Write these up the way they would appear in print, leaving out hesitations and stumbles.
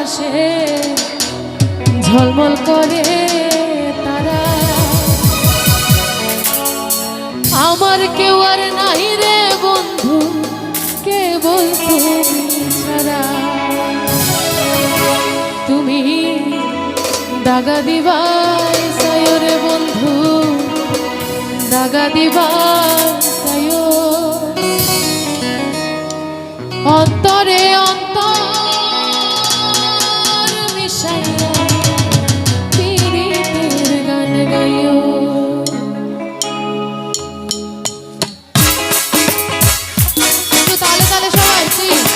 আকাশে ঝলমল করে তারা। আমার কেউ আর নাই রে বন্ধু, কেবল তুমি ছাড়া। তুমি দাগা দিবাই চাইও রে বন্ধু, দাগা দিবাই চাইও। অন্তরে অন্তর মিশাইয়া পীড়িতের গান গাইও। একটু তালে তালে সবাই প্লিজ।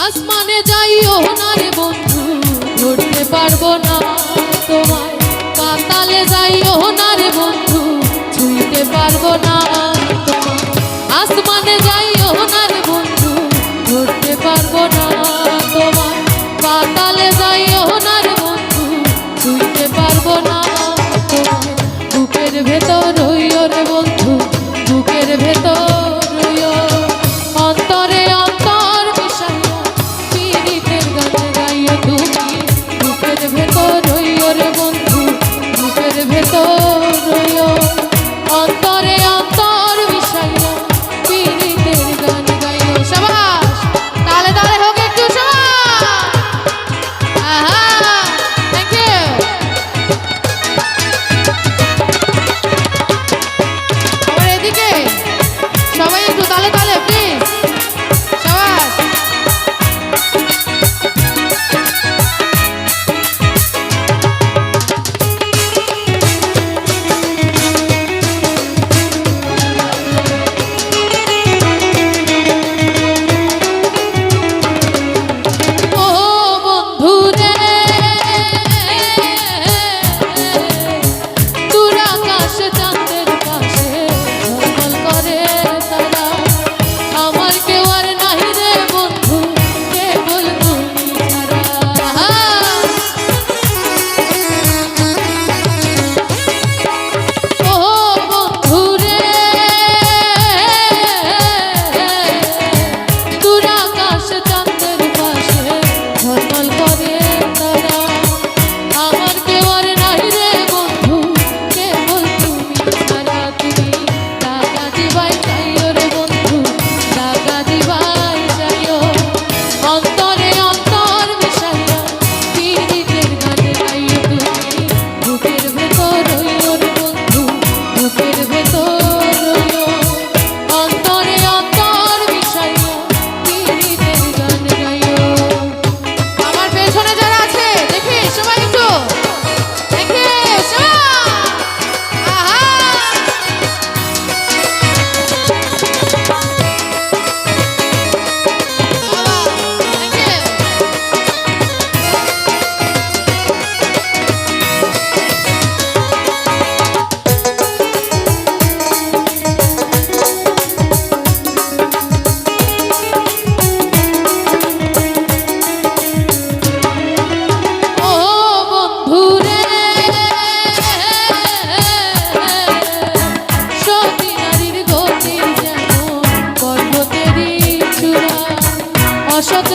আসমানে যাইও না রে বন্ধু, ধরতে পারবো না তোমায়। পাতালে যাইও না রে বন্ধু, ছুঁইতে পারবো না তোমায়। আসমানে যাইও না রে বন্ধু, ধরতে পারবো না তোমায়। পাতালে যাইও না রে বন্ধু, ছুঁইতে পারবো না তোমায়। বুকের ভেতর রইও রে বন্ধু, বুকের ভেতর রইও। অন্তরে অন্তর মিশাইয়া পীড়িতের গান গাইও তুমি। বুকের ভেতর রইও রে বন্ধু, বুকের ভেতর রইও। অন্তরে অন্তর মিশাইয়া পীড়িতের গান গাইও। শাবাশ, তালে তালে হোক একটু শাবাশ। আহা, থ্যাংক ইউ। আমার এদিকে সবাই একটু তালে তালে প্লিজ। শাবাশ। ও বন্ধু রে, দূর আকাশে চাঁদের পাশে ঝলমল করে তারা। আমার কেউ আর নাই রে বন্ধু, কেবল তুমি ছাড়া। ও বন্ধু রে, দূর আকাশে চাঁদের পাশে ঝলমল করে তারা। আমার কেউ আর নাই রে বন্ধু, কেবল তুমি ছাড়া। তুমি দাগা দিবাই চাইও রে বন্ধু, দাগা দিবাই চাইও। অন্তরে অন্তর মিশাইয়া পীড়িতের গান গাইও তুমি। বুকের ভেতর রইও রে বন্ধু, বুকের ভেতর রইও। অন্তরে অন্তর মিশাইয়া পীড়িতের গান গাইও। আমার পেছনে যারা আছে দেখি সবাই একটু দেখি সবাই। আহা, থ্যাংক ইউ। ও বন্ধু রে, সতী নারীর গতি যেন পর্বতেরই চূড়া। অসৎ